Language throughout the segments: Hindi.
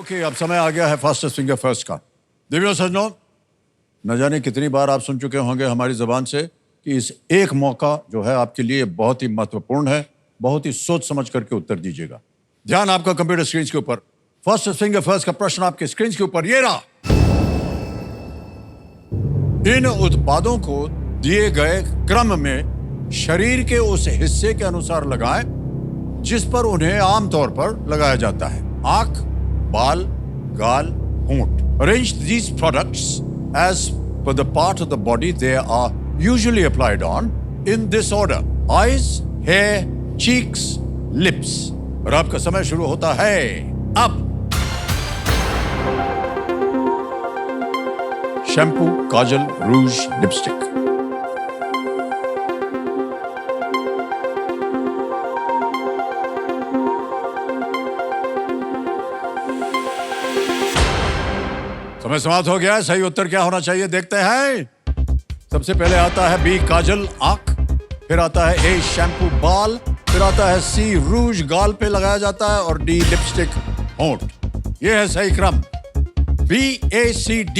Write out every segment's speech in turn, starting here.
ओके, अब समय आ गया है फास्टेस्ट फिंगर फर्स्ट का। दिव्यो सज्जनों, न जाने कितनी बार आप सुन चुके होंगे हमारी जबान से कि इस एक मौका जो है आपके लिए बहुत ही महत्वपूर्ण है, बहुत ही सोच समझ करके उत्तर दीजिएगा। ध्यान आपका कंप्यूटर स्क्रीन के ऊपर। फास्टेस्ट फिंगर फर्स्ट का प्रश्न आपके स्क्रीन के ऊपर ये रहा। इन उत्पादों को दिए गए क्रम में शरीर के उस हिस्से के अनुसार लगाएं जिस पर उन्हें आमतौर पर लगाया जाता है। आंख, बाल, गाल, होंठ। Arrange these products as per the part of the body they are usually applied on in this order: eyes, hair, cheeks, lips. और आपका समय शुरू होता है अब। शैम्पू, काजल, रूज, लिपस्टिक। समय समाप्त हो गया। सही उत्तर क्या होना चाहिए देखते हैं। सबसे पहले आता है बी काजल, आंख, फिर आता है ए शैम्पू, बाल, फिर आता है सी रूज, गाल पे लगाया जाता है, और डी लिपस्टिक, होंठ। यह है सही क्रम, BACD।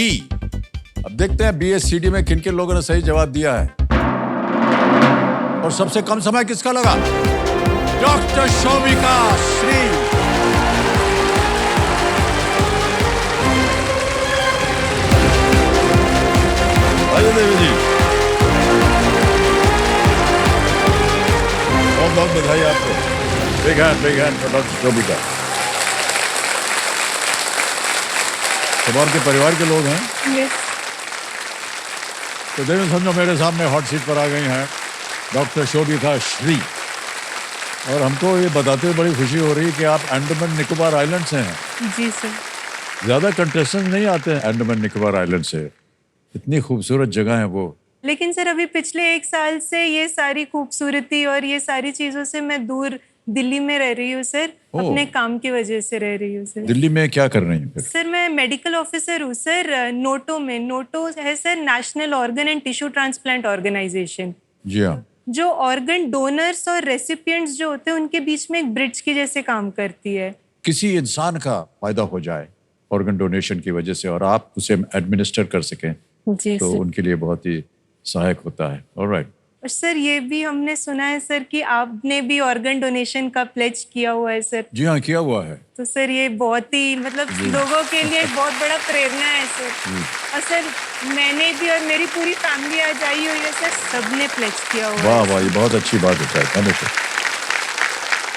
अब देखते हैं BACD में किन किन लोगों ने सही जवाब दिया है और सबसे कम समय किसका लगा। डॉक्टर शोभिका श्री। देवी जी, बहुत बहुत बधाई आपको। Big hand for doctor Shobhika. सब आपके परिवार के लोग हैं? Yes. तो देवी समझो मेरे सामने हॉट सीट पर आ गई हैं डॉक्टर शोभिका श्री, और हमको ये बताते हुए बड़ी खुशी हो रही है कि आप अंडमान निकोबार आइलैंड से हैं। जी सर। ज्यादा कंटेस्टेंट नहीं आते हैं अंडमान निकोबार आइलैंड से, इतनी खूबसूरत जगह है वो। लेकिन सर अभी पिछले 1 साल से ये सारी खूबसूरती और ये सारी चीजों से मैं दूर दिल्ली में रह रही हूँ सर। अपने काम की वजह से रह रही हूँ सर। दिल्ली में क्या कर रही हैं फिर? सर मैं मेडिकल ऑफिसर हूँ सर, नोटो में। नोटो है sir national organ and tissue transplant organisation. जी हाँ। जो ऑर्गन डोनर्स और रेसिपिएंट्स जो होते हैं उनके बीच में एक ब्रिज की जैसे काम करती है। किसी इंसान का फायदा हो जाए ऑर्गन डोनेशन की वजह से और आप उसे एडमिनिस्टर कर सकें जी तो सर। उनके लिए बहुत ही सहायक होता है। ऑलराइट। और सर ये भी हमने सुना है सर कि आपने भी ऑर्गन डोनेशन का प्लेज किया हुआ है सर। जी हाँ, किया हुआ है। तो सर ये बहुत ही मतलब लोगों के लिए एक बहुत बड़ा प्रेरणा है सर। और सर मैंने भी और मेरी पूरी फैमिली आज आई हुई है सर, सबने प्लेज किया हुआ है। वाह वाह, ये बहुत अच्छी बात होता है हमेशा।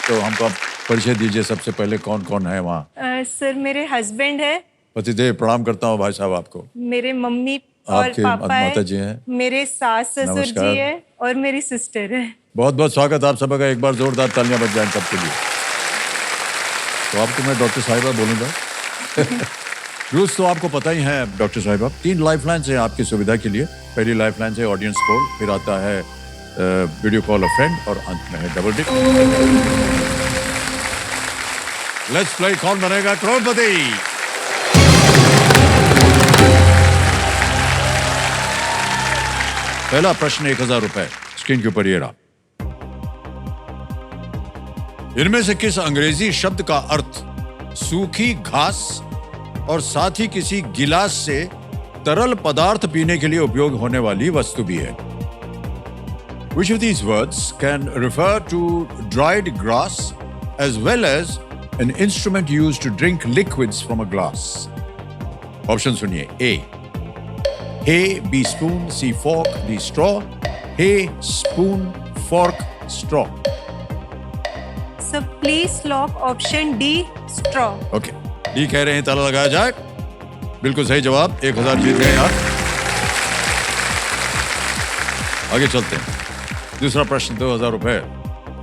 तो हमको आप परिचय दीजिए सबसे पहले, कौन कौन है वहाँ? सर मेरे हस्बैंड है। पतिदेव, प्रणाम करता हूँ भाई साहब आपको। मेरे मम्मी और आपके पापा माता है। जी हैं। मेरे सास ससुर नमस्कार। जी है और मेरी सिस्टर है। बहुत बहुत स्वागत आप सबका। एक बार जोरदार तालियां बज जाएं सबके लिए। तो आपको मैं डॉक्टर साहिबा बोलूंगा। रूल्स तो आपको पता ही है डॉक्टर साहिबा। 3 लाइफलाइंस हैं आपकी सुविधा के लिए। पहली लाइफलाइन है ऑडियंस कॉल, फिर आता है वीडियो कॉल अ फ्रेंड, और अंत में है डबल टिक। लेट्स प्ले कौन बनेगा करोड़पति। पहला प्रश्न 1000 रुपए स्क्रीन के ऊपर ये रहा। इनमें से किस अंग्रेजी शब्द का अर्थ सूखी घास और साथ ही किसी गिलास से तरल पदार्थ पीने के लिए उपयोग होने वाली वस्तु भी है? Which of these words can refer to dried grass as well as an instrument used to drink liquids from a glass? Option सुनिए। A hay, B spoon, C fork, D straw. Hay, spoon, fork, straw. Sir please lock option D straw. Okay, D कह रहे हैं ताला लगाया जाए। बिल्कुल सही जवाब। 1000 जीत गए आप। आगे चलते हैं। दूसरा प्रश्न 2000 रुपए।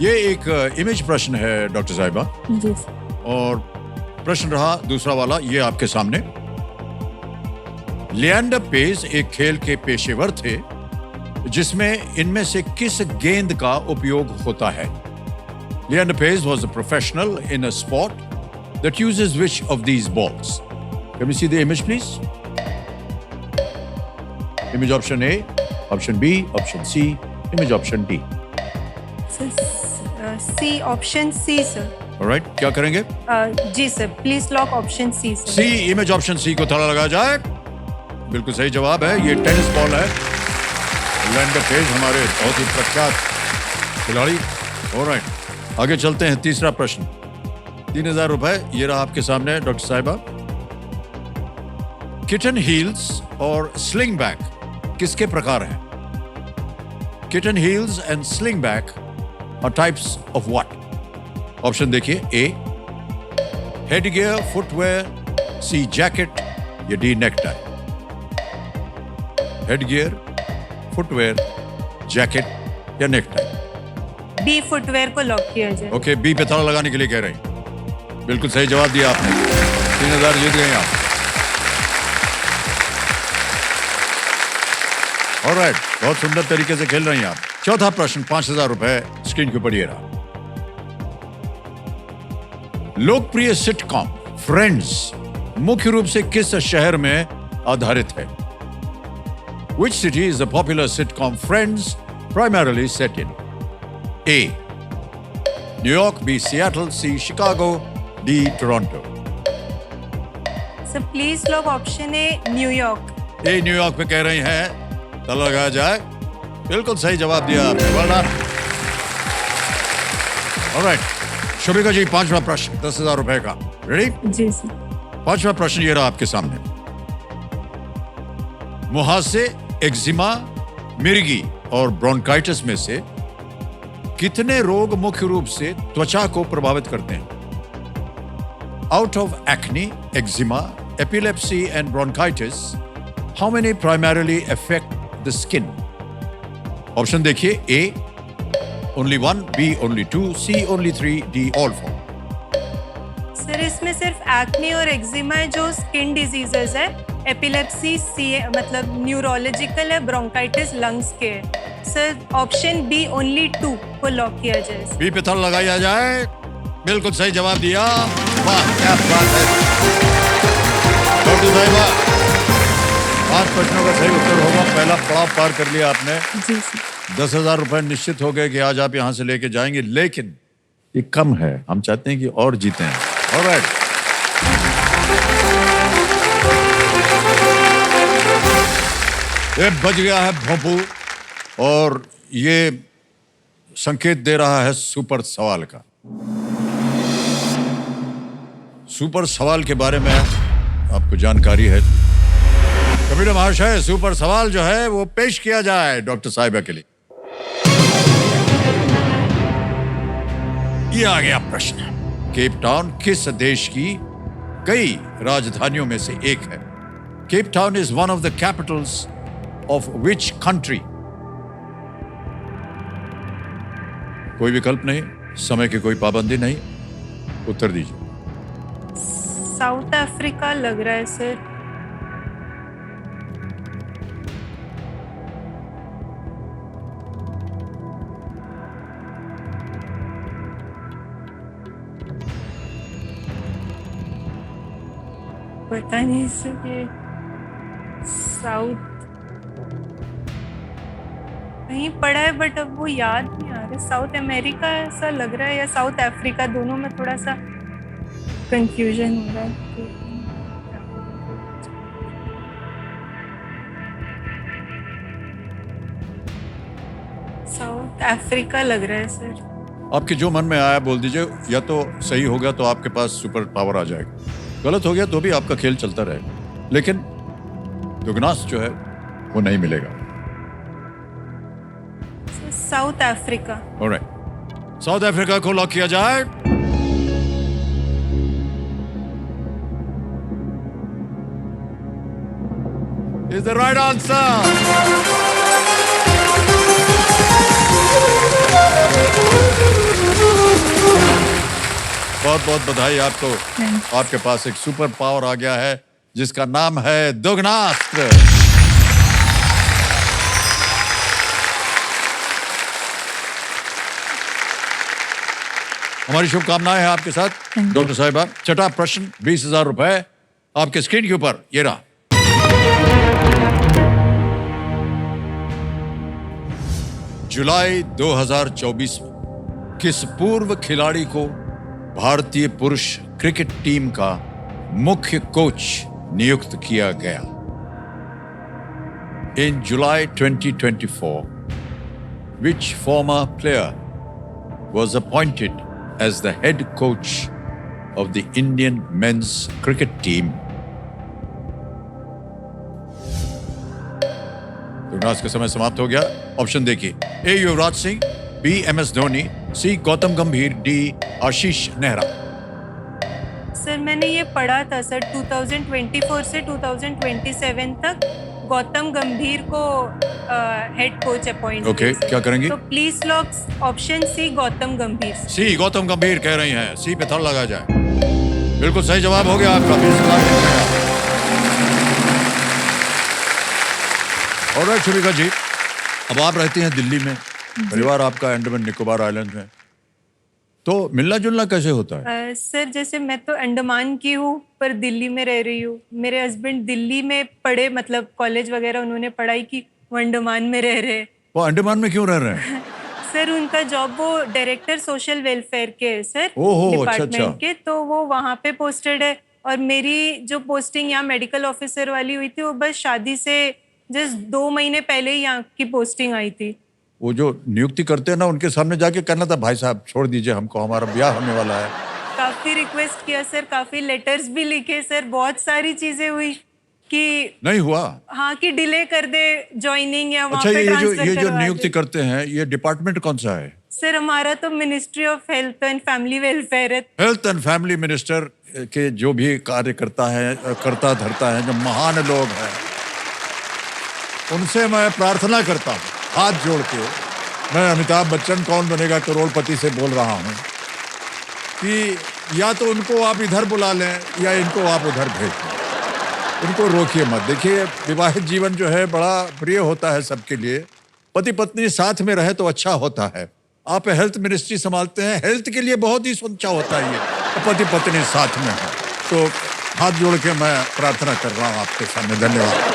ये एक इमेज प्रश्न है डॉक्टर साहिबा। जी सर। और प्रश्न रहा दूसरा वाला, ये आपके सामने। लिएंडर पेज एक खेल के पेशेवर थे जिसमें इनमें से किस गेंद का उपयोग होता है? Leander Paes was a professional in a sport that uses which of these balls? Can we see the image, please? Image option A, option B, option C, image option D. C option C sir. Alright, क्या करेंगे? जी sir, please lock option C sir. C, image option C को ताला लगाया जाए। बिल्कुल सही जवाब है। ये टेनिस बॉल है। लैंडर पेज हमारे बहुत ही प्रख्यात खिलाड़ी। ऑलराइट, आगे चलते हैं। तीसरा प्रश्न, 3000 रुपए ये रहा आपके सामने डॉक्टर साहिबा। किटन हील्स और स्लिंग बैक किसके प्रकार हैं? Kitten heels and sling back are types of what? Option देखिए। A head gear, footwear, C jacket, या D necktie. Head gear, footwear, jacket या नेकटाई। बी फुटवेयर को लॉक किया जाए। ओके, बी पे ताला लगाने के लिए कह रहे हैं। बिल्कुल सही जवाब दिया आपने। 3000 जीत गए आप। ऑलराइट, बहुत सुंदर तरीके से खेल रही हैं आप। चौथा प्रश्न, 5000 रुपए स्क्रीन के ऊपर ये रहा। लोकप्रिय सिटकॉम फ्रेंड्स मुख्य रूप से किस शहर में आधारित है? Which city is the popular sitcom Friends primarily set in? A. New York, B. Seattle, C. Chicago, D. Toronto. Sir please lock option A New York. A New York में कह रही हैं, ताला लगाया जाए। बिल्कुल सही जवाब दिया आपने। Well done. Alright, शोभिका जी, पांचवा प्रश्न 10,000 रुपए का। रेडी? जी सर। पांचवा प्रश्न ये रहा आपके सामने। मुहासे, एक्जिमा, मिर्गी और ब्रोंकाइटिस में से कितने रोग मुख्य रूप से त्वचा को प्रभावित करते हैं? Out of acne, eczema, epilepsy and bronchitis, how many primarily affect the skin? Option देखिए। A only 1, B only 2, C only 3, D all 4। Sir इसमें सिर्फ एक्ने और एक्जिमा जो स्किन डिजीजेस है, एपिलेप्सी सी मतलब न्यूरोलॉजिकल है, ब्रोंकाइटिस लंग्स के है। सर ऑप्शन बी ओनली 2 को लॉक किया जाए। बी पे ताला लगाया जाए। बिल्कुल सही जवाब दिया। वाह, क्या बात है डॉक्टर साहिबा। 5 प्रश्नों का सही उत्तर होगा। पहला पड़ाव पार कर लिया आपने। जी सर। 10,000 रुपए निश्चित हो गए कि आज आप यहां से लेके जाएंगे, लेकिन ये कम है। हम चाहते हैं कि और जीतें। ऑलराइट, ये बज गया है भोंपू और ये संकेत दे रहा है सुपर सवाल का। सुपर सवाल के बारे में आपको जानकारी है? कबीर महाशय, सुपर सवाल जो है वो पेश किया जाए डॉक्टर साहिबा के लिए। ये आ गया प्रश्न। केप टाउन किस देश की कई राजधानियों में से एक है? Cape Town is one of the Capitals of which country? कोई विकल्प नहीं, समय की कोई पाबंदी नहीं, उत्तर दीजिए। साउथ अफ्रीका लग रहा है सर। पता नहीं सर, ये साउथ कहीं पढ़ा है बट अब वो याद नहीं आ रहा। साउथ अमेरिका ऐसा लग रहा है या साउथ अफ्रीका, दोनों में थोड़ा सा कंफ्यूजन हो रहा है। साउथ अफ्रीका लग रहा है सर। आपके जो मन में आया बोल दीजिए। या तो सही होगा तो आपके पास सुपर पावर आ जाएगा, गलत हो गया तो भी आपका खेल चलता रहेगा, लेकिन दुगनास जो है वो नहीं मिलेगा। South Africa. Alright, south Africa को लॉक किया जाए। Is the right answer. बहुत बहुत बधाई आपको। आपके पास एक सुपर पावर आ गया है जिसका नाम है दुगनास्त्र। हमारी शुभकामनाएं हैं आपके साथ डॉक्टर साहिबा। छठा प्रश्न, 20,000 रुपए आपके स्क्रीन के ऊपर ये रहा। जुलाई 2024 में किस पूर्व खिलाड़ी को भारतीय पुरुष क्रिकेट टीम का मुख्य कोच नियुक्त किया गया? In July 2024, which former player was appointed as the head coach of the Indian men's cricket team? Tournament का समय समाप्त हो गया। ऑप्शन देखिए, A Yuvraj Singh, B M S Dhoni, C Gautam Gambhir, D Ashish Nehra. Sir मैंने ये पढ़ा था सर 2024 से 2027 तक गौतम गंभीर को हेड कोच अपॉइंट। ओके, क्या करेंगी? तो please lock option C Gautam Gambhir. C Gautam गंभीर कह रही हैं, सी पे थड़ लगा जाए। बिल्कुल सही जवाब हो गया आपका। 20 लाख मिल गया। ऑलराइट शुभिका जी, अब आप रहती हैं दिल्ली में, परिवार आपका अंडमान निकोबार आइलैंड में, तो मिलना जुलना कैसे होता है? सर जैसे मैं तो अंडमान की हूँ पर दिल्ली में रह रही हूँ। मेरे हस्बैंड दिल्ली में पढ़े, मतलब कॉलेज वगैरह उन्होंने पढ़ाई की, वो अंडमान में रह रहे। वो अंडमान में क्यों रह रहे हैं? सर उनका जॉब, वो डायरेक्टर सोशल वेलफेयर के है सर, ओहो, डिपार्टमेंट के, तो वो वहाँ पे पोस्टेड है। और मेरी जो पोस्टिंग यहाँ मेडिकल ऑफिसर वाली हुई थी, वो बस शादी से जस्ट 2 महीने पहले ही यहाँ की पोस्टिंग आई थी। वो जो नियुक्ति करते हैं ना, उनके सामने जाके कहना था, भाई साहब छोड़ दीजिए हमको, हमारा ब्याह होने वाला है। काफी रिक्वेस्ट किया सर, काफी लेटर्स भी लिखे सर, बहुत सारी चीजें हुई कि नहीं हुआ। हाँ कि डिले कर दे ज्वाइनिंग या वहाँ अच्छा, पे ये ट्रांसफर जो करवा नियुक्ति दे। करते हैं, ये डिपार्टमेंट कौन सा है? सर हमारा तो ministry of health and family welfare है। हेल्थ एंड फैमिली मिनिस्टर के जो भी कार्य करता है, करता धरता है, जो महान लोग हैं, उनसे मैं प्रार्थना करता हूँ हाथ जोड़ के। मैं अमिताभ बच्चन कौन बनेगा करोड़पति से बोल रहा हूँ कि या तो उनको आप इधर बुला लें या इनको आप उधर भेज दें। उनको रोकिए मत। देखिए, विवाहित जीवन जो है बड़ा प्रिय होता है सबके लिए। पति पत्नी साथ में रहे तो अच्छा होता है। आप हेल्थ मिनिस्ट्री संभालते हैं, हेल्थ के लिए बहुत ही अच्छा होता है ये, पति पत्नी साथ में है। तो हाथ जोड़ के मैं प्रार्थना कर रहा हूँ आपके सामने। धन्यवाद।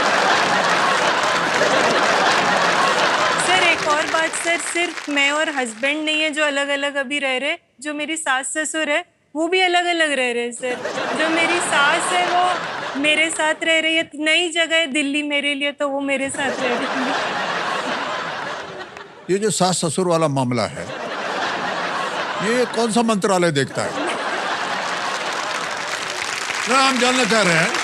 सर एक और बात सर, सिर्फ मैं और हस्बैंड नहीं है जो अलग अलग अभी रह रहे, जो मेरी सास ससुर है वो भी अलग अलग रह रहे हैं सर। जो मेरी सास है वो मेरे साथ रह रही है, नई जगह है दिल्ली मेरे लिए, तो वो मेरे साथ रह रही है। ये जो सास ससुर वाला मामला है, ये कौन सा मंत्रालय देखता है? ना हम जानना चाह रहे हैं।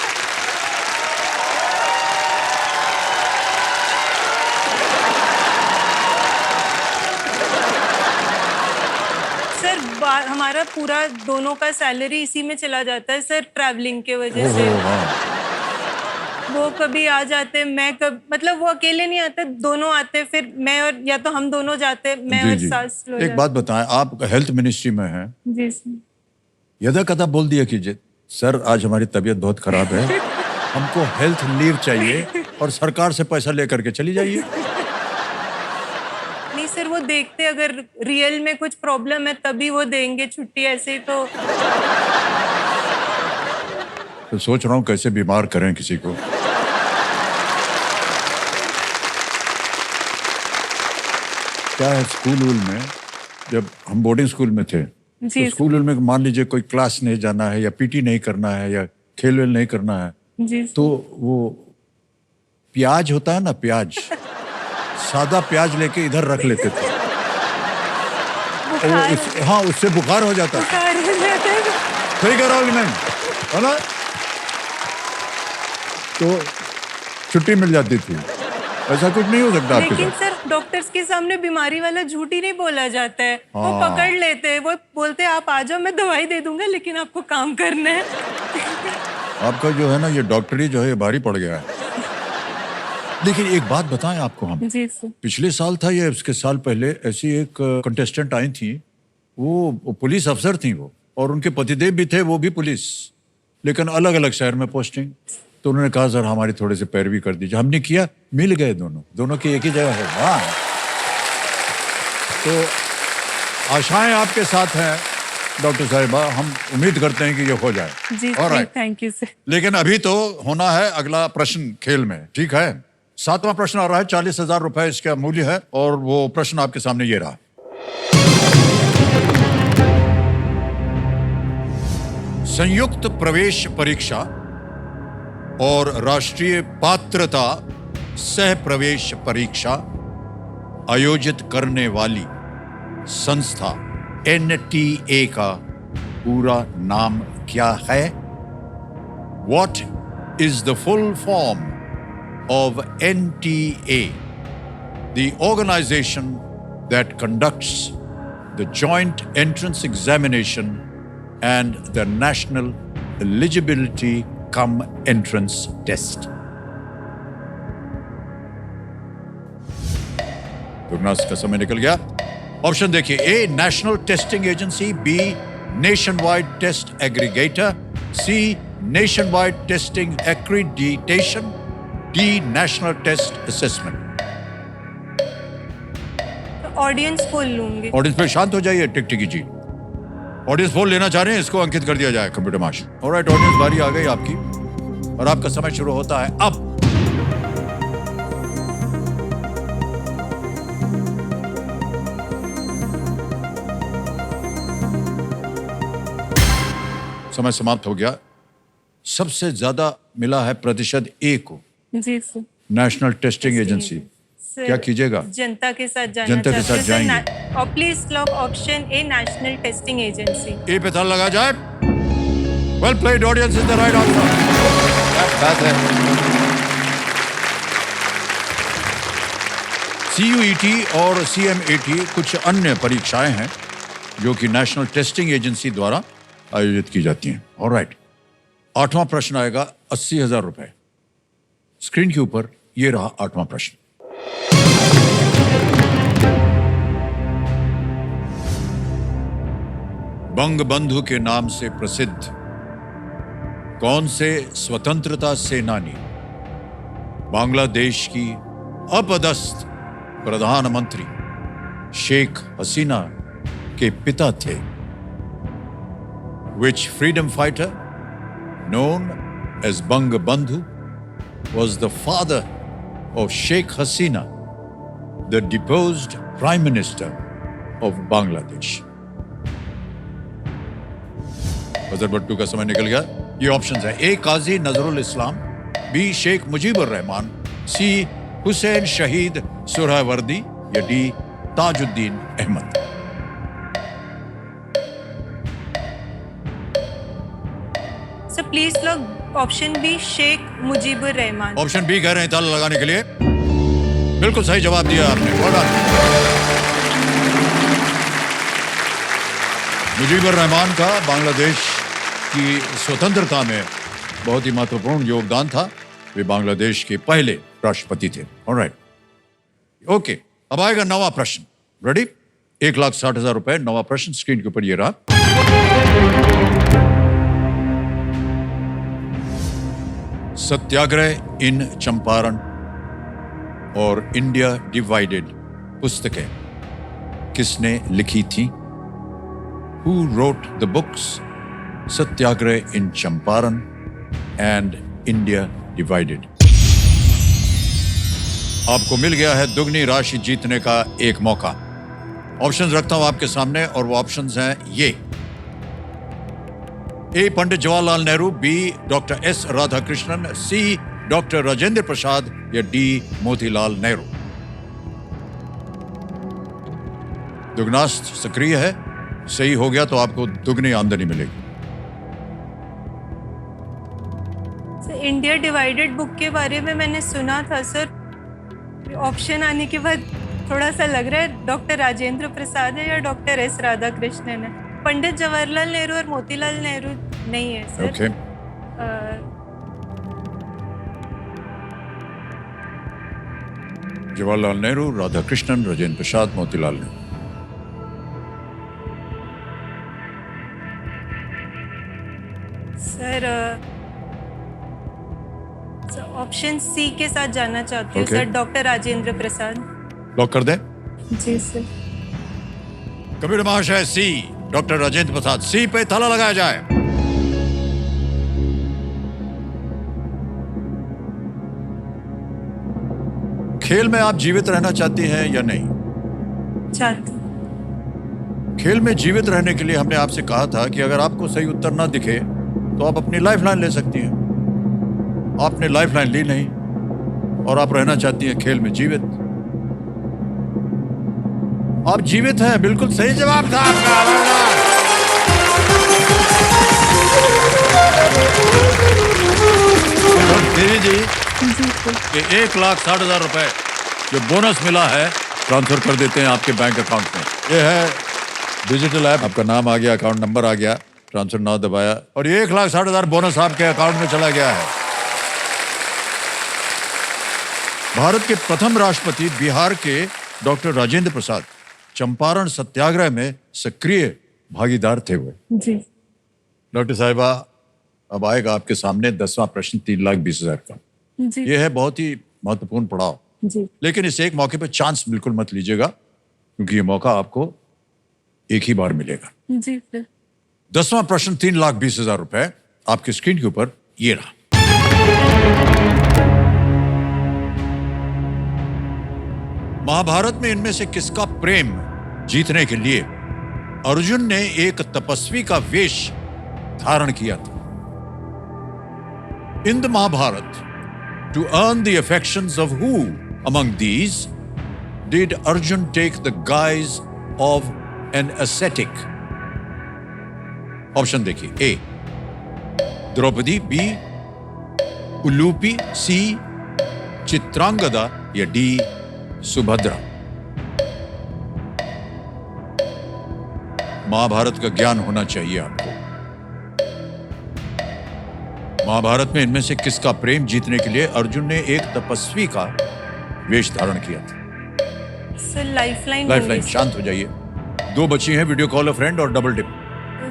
हमारा पूरा दोनों का सैलरी इसी में चला जाता है सर, ट्रैवलिंग के वजह से। वो कभी आ जाते, मैं कब, मतलब वो अकेले नहीं आते, दोनों आते, फिर मैं और या तो हम दोनों जाते, मैं और सास लोग। एक बात बताएं, आप हेल्थ मिनिस्ट्री में हैं जी सर, यदा कदा बोल दिया कीजिए, सर आज हमारी तबीयत बहुत खराब है, हमको हेल्थ लीव चाहिए, और सरकार से पैसा लेकर के चली जाइए। नहीं सर, वो देखते अगर रियल में कुछ प्रॉब्लम है तभी वो देंगे छुट्टी, ऐसे ही तो सोच रहा हूँ कैसे बीमार करें किसी को। क्या है, स्कूल में जब हम बोर्डिंग स्कूल में थे, तो स्कूल में मान लीजिए कोई क्लास नहीं जाना है या पीटी नहीं करना है या खेल वेल नहीं करना है, तो वो प्याज होता है ना, प्याज, सादा प्याज लेके इधर रख लेते थे। हाँ, उससे बुखार हो जाता है। सही कह रहा हूँ नहीं, है ना? तो छुट्टी मिल जाती थी। ऐसा कुछ नहीं हो सकता आपके साथ। लेकिन सर डॉक्टर्स के सामने बीमारी वाला झूठ ही नहीं बोला जाता है। वो पकड़ लेते हैं, वो बोलते हैं आप आ जाओ, मैं दवाई दे दूंगा, लेकिन आपको काम करना है। आपका जो है ना ये डॉक्टरी जो है भारी पड़ गया है। लेकिन एक बात बताएं आपको हम, जी सर, पिछले साल था या उसके साल पहले, ऐसी एक कंटेस्टेंट आई थी, वो पुलिस अफसर थी वो, और उनके पतिदेव भी थे, वो भी पुलिस, लेकिन अलग अलग शहर में पोस्टिंग। तो उन्होंने कहा सर हमारी थोड़े से पैरवी कर दीजिए। हमने किया, मिल गए दोनों की एक ही जगह है। वाह! तो आशाएं आपके साथ हैं डॉक्टर साहिबा, हम उम्मीद करते हैं कि ये हो जाए। जी थैंक यू सर। लेकिन अभी तो होना है अगला प्रश्न खेल में, ठीक है? 7वां प्रश्न आ रहा है, 40,000 रुपए इसका मूल्य है, और वो प्रश्न आपके सामने ये रहा। संयुक्त प्रवेश परीक्षा और राष्ट्रीय पात्रता सह प्रवेश परीक्षा आयोजित करने वाली संस्था NTA का पूरा नाम क्या है? What is the full form of NTA, the organization that conducts the joint entrance examination and the national eligibility cum entrance test? दुगनास का समय निकल गया। ऑप्शन देखिए, A national testing agency, B nation wide test aggregator, C nation wide testing accreditation, D national test assessment. Audience poll लूंगी। ऑडियंस पे शांत हो जाइए, टिक टिकी जी। ऑडियंस पोल लेना चाह रहे हैं, इसको अंकित कर दिया जाए कंप्यूटर मास्टर। ऑलराइट, ऑडियंस बारी आ गई आपकी और आपका समय शुरू होता है अब। समय समाप्त हो गया। सबसे ज्यादा मिला है प्रतिशत ए को, जी सर। National testing agency. क्या कीजिएगा? जनता के साथ जाना जनता के साथ जाएंगे। और please lock option A national testing agency. A पे ताला लगा जाए। Well played, audience is the right answer. बात है। CUET और CMAT कुछ अन्य परीक्षाएं हैं जो कि नेशनल टेस्टिंग एजेंसी द्वारा आयोजित की जाती हैं। ऑलराइट, 8वां प्रश्न आएगा 80,000 रुपए। स्क्रीन के ऊपर ये रहा 8वां प्रश्न। बंगबंधु के नाम से प्रसिद्ध कौन से स्वतंत्रता सेनानी बांग्लादेश की अपदस्थ प्रधानमंत्री शेख हसीना के पिता थे? Which freedom fighter known as Bangabandhu was the father of Sheikh Hasina, the deposed Prime Minister of Bangladesh? Buzzer भट्टू का समय निकल गया। ये ऑप्शंस है, A Kazi Nazrul Islam, B Sheikh Mujibur Rahman, C Hussain Shaheed Suhrawardy या D Tajuddin Ahmad. Sir please lock option B Sheikh Mujibur Rahman. Option B कह रहे हैं ताला लगाने के लिए। बिल्कुल सही जवाब दिया आपने। मुजीबुर रहमान का बांग्लादेश की स्वतंत्रता में बहुत ही महत्वपूर्ण योगदान था। वे बांग्लादेश के पहले राष्ट्रपति थे। ऑलराइट, ओके, अब आएगा 9वां प्रश्न। रेडी? 1,60,000 रुपए। 9वां प्रश्न स्क्रीन के ऊपर ये रहा। सत्याग्रह इन चंपारण और इंडिया डिवाइडेड पुस्तकें किसने लिखी थी? Who wrote the books Satyagraha in Champaran and India divided? आपको मिल गया है दुगनी राशि जीतने का एक मौका। ऑप्शंस रखता हूं आपके सामने और वो ऑप्शंस हैं ये। A Pandit Jawaharlal Nehru, B doctor S Radhakrishnan, C doctor Rajendra Prasad या डी मोतीलाल नेहरू। दुगनास्त सक्रिय है, सही हो गया तो आपको दुगनी आमदनी मिलेगी। इंडिया डिवाइडेड बुक के बारे में मैंने सुना था सर। ऑप्शन आने के बाद थोड़ा सा लग रहा है डॉक्टर राजेंद्र प्रसाद है या डॉक्टर एस राधाकृष्णन है। पंडित जवाहरलाल नेहरू और मोतीलाल नेहरू नहीं है sir. Okay. Jawaharlal Nehru, Radhakrishnan, Rajendra Prasad, Motilal Nehru. Sir option C के साथ जाना चाहती हूँ sir, doctor Rajendra Prasad. Lock कर दें? जी सर। कबीर महाशय, सी डॉक्टर राजेंद्र प्रसाद, सी पे ताला लगाया जाए। खेल में आप जीवित रहना चाहती हैं या नहीं? चाहती। खेल में जीवित रहने के लिए हमने आपसे कहा था कि अगर आपको सही उत्तर ना दिखे तो आप अपनी लाइफ लाइन ले सकती हैं। आपने लाइफ लाइन ली नहीं और आप रहना चाहती हैं खेल में जीवित। आप जीवित हैं, बिल्कुल सही जवाब था आपका। देवी जी कि 1,60,000 रुपए जो बोनस मिला है ट्रांसफर कर देते हैं आपके बैंक अकाउंट में। ये है डिजिटल ऐप, आपका नाम आ गया, अकाउंट नंबर आ गया, ट्रांसफर नाउ दबाया और ये 1,60,000 बोनस आपके अकाउंट में चला गया है। भारत के प्रथम राष्ट्रपति बिहार के डॉक्टर राजेंद्र प्रसाद चंपारण सत्याग्रह में सक्रिय भागीदार थे वो। जी डॉक्टर साहिबा, अब आएगा आपके सामने 10वां प्रश्न 3,20,000 का। जी ये है बहुत ही महत्वपूर्ण पड़ाव, जी लेकिन इस एक मौके पे चांस बिल्कुल मत लीजिएगा, क्योंकि ये मौका आपको एक ही बार मिलेगा। जी फिर 10वां प्रश्न 3,20,000 रुपए आपकी स्क्रीन के ऊपर ये रहा। महाभारत में इनमें से किसका प्रेम जीतने के लिए अर्जुन ने एक तपस्वी का वेश धारण किया था? In the Mahabharata, to earn the affections of who among these did Arjun take the guise of an ascetic? Option देखिए, ए द्रौपदी, बी उलूपी, सी चित्रांगदा या डी सुभद्रा। महाभारत का ज्ञान होना चाहिए आपको। महाभारत में इनमें से किसका प्रेम जीतने के लिए अर्जुन ने एक तपस्वी का वेश धारण किया था? Sir lifeline. लाइफलाइन, शांत हो जाइए। 2 बची हैं, वीडियो कॉल अ फ्रेंड और double dip.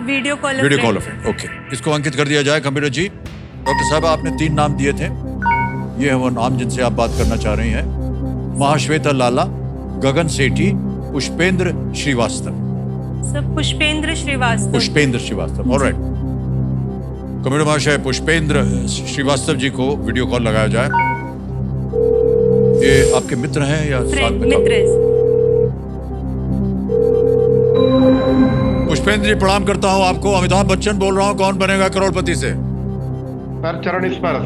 Video call video friend, okay. इसको अंकित कर दिया जाए कंप्यूटर जी। डॉक्टर साहब, आपने 3 नाम दिए थे, ये है वो नाम जिनसे आप बात करना चाह रही हैं। Mahashweta Lala, Gagan Sethi, Pushpendra Srivastava. Sir Pushpendra Srivastava. Pushpendra Srivastava, alright. Computer महाशय, पुष्पेंद्र श्रीवास्तव जी को वीडियो कॉल लगाया जाए। ये आपके मित्र हैं या साथ में? मित्र। पुष्पेंद्र जी, प्रणाम करता हूं आपको। अमिताभ बच्चन बोल रहा हूं, कौन बनेगा करोड़पति से। सर चरण स्पर्श।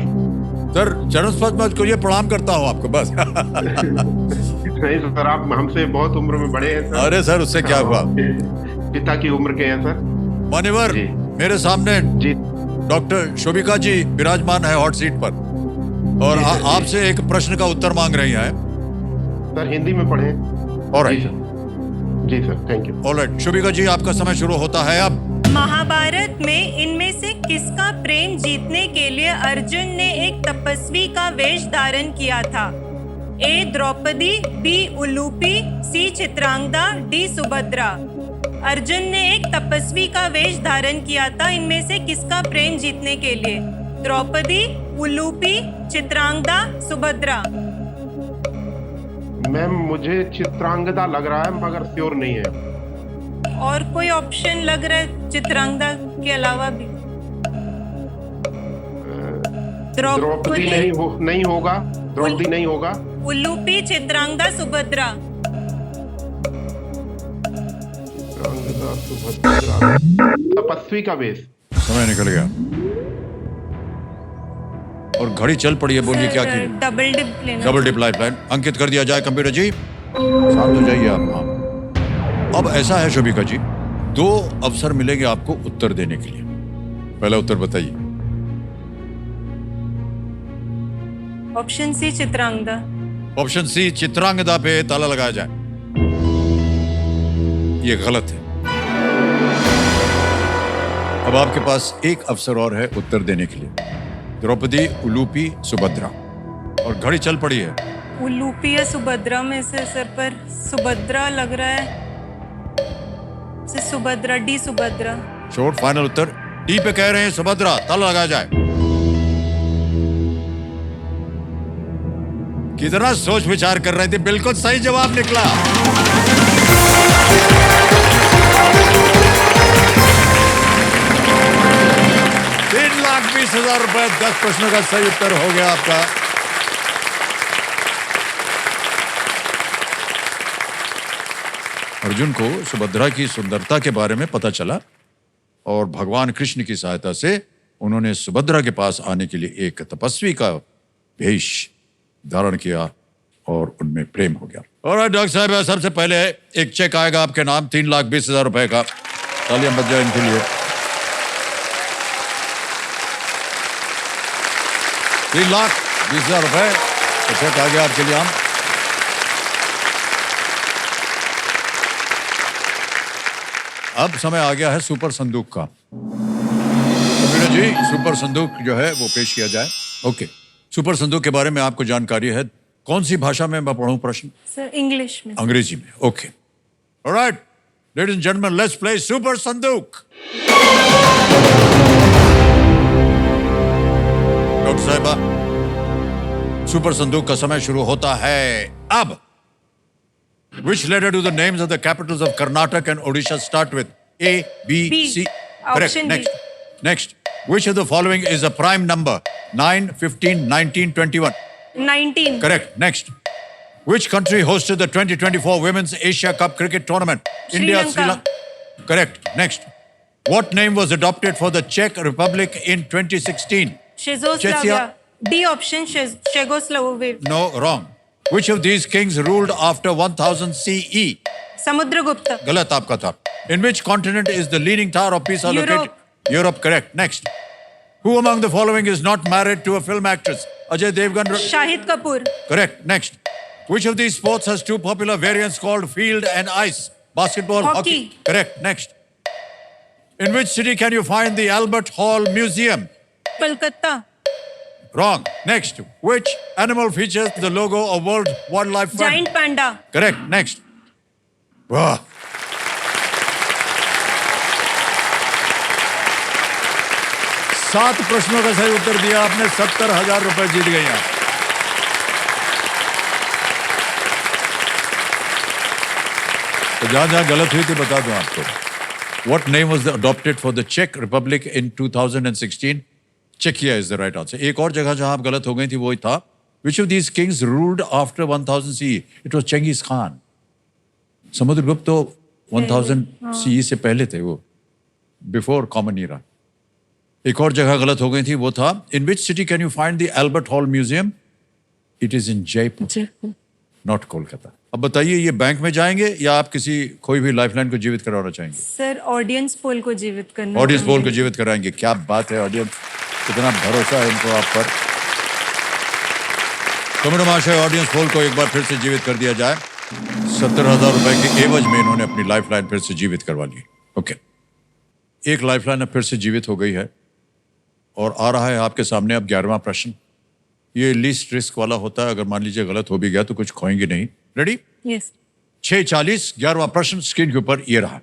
सर चरण स्पर्श मत करिए, प्रणाम करता हूं आपको बस। नहीं सर, आप हमसे बहुत उम्र में बड़े हैं सर। अरे सर, उससे क्या हुआ? पिता की उम्र के हैं सर। मान्यवर, जी। मेरे सामने जी डॉक्टर शोभिका जी विराजमान है हॉट सीट पर और आपसे एक प्रश्न का उत्तर मांग रही हैं। सर, हिंदी में पढ़े। ऑलराइट जी sir, thank you. Alright, Shobhika ji, आपका समय शुरू होता है अब। महाभारत में इनमें से किसका प्रेम जीतने के लिए अर्जुन ने एक तपस्वी का वेश धारण किया था? ए द्रौपदी, बी उलूपी, सी चित्रांगदा, डी सुभद्रा। अर्जुन ने एक तपस्वी का वेश धारण किया था, इनमें से किसका प्रेम जीतने के लिए? द्रौपदी, उलूपी, चित्रांगदा, सुभद्रा। मैम, मुझे चित्रांगदा लग रहा है, मगर श्योर नहीं है। और कोई ऑप्शन लग रहा है चित्रांगदा के अलावा भी? द्रौपदी नहीं होगा। द्रौपदी नहीं होगा। उलूपी, चित्रांगदा, सुभद्रा। चित्रांगदा, सुभद्रा। तपस्वी का वेश। समय निकल गया और घड़ी चल पड़ी है। बोलिए क्या की? डबल डिप लेना। डबल डिप लाइफलाइन अंकित कर दिया जाए कंप्यूटर जी। शांत हो जाइए आप। हाँ, अब ऐसा है शोभिका जी, 2 अवसर मिलेंगे आपको उत्तर देने के लिए। पहला उत्तर बताइए। Option C Chitrangada. Option C Chitrangada पे ताला लगाया जाए। ये गलत है। अब आपके पास एक अवसर और है उत्तर देने के लिए। द्रौपदी, उलूपी, सुभद्रा, और घड़ी चल पड़ी है। उलूपी या सुभद्रा में से सर, पर सुभद्रा लग रहा है। Subhadra, D Subhadra. Short final उत्तर डी पे कह रहे हैं सुभद्रा। ताला लगाया जाए। कितना सोच विचार कर रहे थे, बिल्कुल सही जवाब निकला। ₹3,20,000 10 प्रश्नों का सही उत्तर हो गया आपका। अर्जुन को सुभद्रा की सुंदरता के बारे में पता चला और भगवान कृष्ण की सहायता से उन्होंने सुभद्रा के पास आने के लिए एक तपस्वी का भेष धारण किया और उनमें प्रेम हो गया। और डॉक्टर साहब, सबसे पहले एक चेक आएगा आपके नाम 3,20,000 रुपए का। तालियां बज जाए इनके लिए। 3,20,000 रुपए का चेक आ गया आपके लिए। हम अब समय आ गया है सुपर संदूक का। तो जी सुपर संदूक जो है वो पेश किया जाए। ओके, सुपर संदूक के बारे में आपको जानकारी है। कौन सी भाषा में मैं पढ़ूं प्रश्न? सर इंग्लिश में। अंग्रेजी में। Okay, alright ladies and gentleman, let's play super संदूक। डॉक्टर साहिबा, सुपर संदूक का समय शुरू होता है अब। Which letter do the names of the capitals of Karnataka and Odisha start with? A, B, B. C. Correct. Option B. Next. Which of the following is a prime number? 9, 15, 19, 21. 19. Correct. Next. Which country hosted the 2024 Women's Asia Cup Cricket Tournament? Sri India, Lanka. Sri Lanka. Correct. Next. What name was adopted for the Czech Republic in 2016? Czechoslovakia. D option, Czechoslovakia. No, wrong. Which of these kings ruled after 1000 CE? Samudragupta. गलत आपका था। In which continent is the Leaning Tower of Pisa located? Europe. Europe, correct. Next. Who among the following is not married to a film actress? Ajay Devgan. Shahid Kapoor. Correct. Next. Which of these sports has two popular variants called field and ice? Basketball, Hockey. Correct. Next. In which city can you find the Albert Hall Museum? Kolkata. Wrong. Next. Which animal features the logo of World Wildlife Fund? Giant panda. Correct. Next. वाह, 7 प्रश्नों का सही उत्तर दिया आपने। 70,000 रुपए जीत गई आप। तो जहां गलत हुई थी बता दूं आपको। What name was adopted for the Czech Republic in 2016? Czechia is the right answer. एक और जगह जहां आप गलत हो गई थी वो था Which of these kings ruled after 1000 CE? It was Genghis Khan. Samudragupta तो 1000 CE से पहले थे वो, बिफोर कॉमन ईरा। एक और जगह गलत हो गई थी वो था In which city can you find the Albert Hall Museum? It is in Jaipur, not Kolkata. अब बताइए, ये बैंक में जाएंगे या आप किसी कोई भी लाइफलाइन को जीवित कराना चाहेंगे? सर ऑडियंस पोल को जीवित करना। ऑडियंस पोल को जीवित कराएंगे। क्या बात है ऑडियंस, कितना भरोसा है इनको आप पर। तो मेरे महाशय, ऑडियंस पोल को एक बार फिर से जीवित कर दिया जाए। 70,000 रुपए के एवज में इन्होंने अपनी लाइफलाइन फिर से जीवित करवा ली। ओके, एक लाइफलाइन अब फिर से जीवित हो गई है और आ रहा है आपके सामने अब 11वां प्रश्न। ये लीस्ट रिस्क वाला होता है, अगर मान लीजिए गलत हो भी गया तो कुछ खोएंगे नहीं। रेडी? यस। 6:40, 11वां प्रश्न स्क्रीन के ऊपर ये रहा।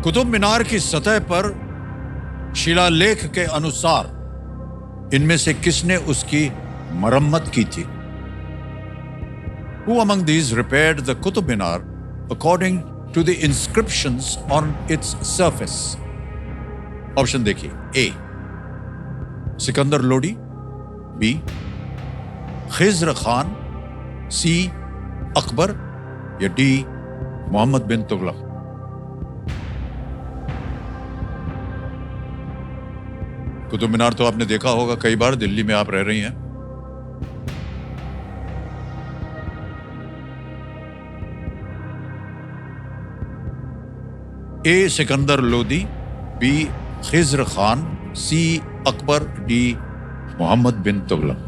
कुतुब मीनार की सतह पर शिलालेख के अनुसार इनमें से किसने उसकी मरम्मत की थी? Who among these repaired the Qutub Minar according to the inscriptions on its surface? Option देखिए। ए, सिकंदर लोडी। बी, खिज्र खान। सी, अकबर। या डी, मोहम्मद बिन तुगलक। कुतुब मीनार तो आपने देखा होगा कई बार, दिल्ली में आप रह रही हैं। ए, सिकंदर लोदी। बी, खिज्र खान। सी, अकबर। डी, मोहम्मद बिन तुगलक।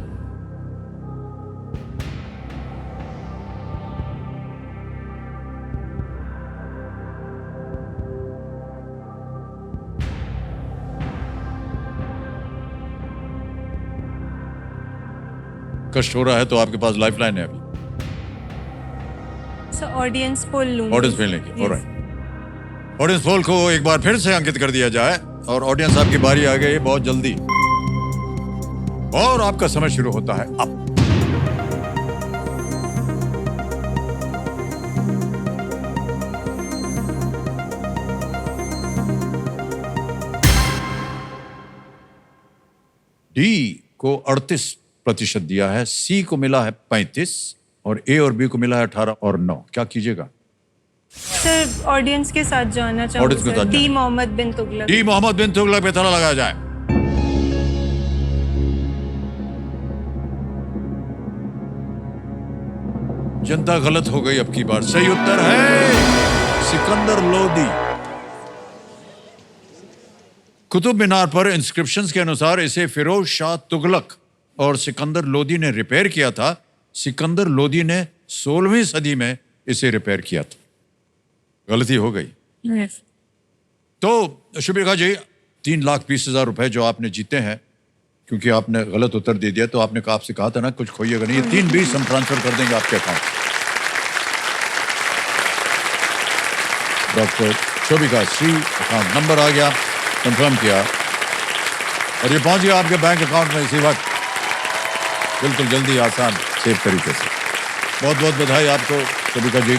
कष्ट हो रहा है तो आपके पास लाइफलाइन है अभी। सर ऑडियंस पोल लूंगी। ऑडियंस पोल लेंगे। ऑलराइट, ऑडियंस पोल को एक बार फिर से अंकित कर दिया जाए और ऑडियंस आपकी बारी आ गई है बहुत जल्दी और आपका समय शुरू होता है अब। डी को 38% दिया है, सी को मिला है 35 और ए और बी को मिला है 18 और 9। क्या कीजिएगा? सर ऑडियंस के साथ जानना Audience के चाहूँगी साथ सर डी जाना। मोहम्मद बिन तुगलक। डी मोहम्मद बिन तुगलक पे ताला लगाया जाए। जनता गलत हो गई अब की बार। सही उत्तर है सिकंदर लोदी। कुतुब मीनार पर इंस्क्रिप्शंस के अनुसार इसे फिरोज शाह तुगलक और सिकंदर लोदी ने रिपेयर किया था। सिकंदर लोदी ने 16वीं सदी में इसे रिपेयर किया था। गलती हो गई। तो शुभिका जी 3,20,000 रुपए जो आपने जीते हैं, क्योंकि आपने गलत उत्तर दे दिया तो आपने कहा, आपसे कहा था ना कुछ खोइएगा नहीं। ये 3,20 हम ट्रांसफर कर देंगे आपके account. Doctor Shobhika C account number आ गया, कंफर्म किया और ये पहुंच गया आपके बैंक अकाउंट में इसी वक्त, बिल्कुल जल्दी, आसान, सेफ तरीके से। बहुत बहुत बधाई आपको शोभिका जी,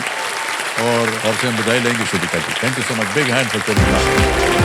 और से हम बधाई लेंगे Shobhika ji. Thank you so much. Big hand for Shobhika.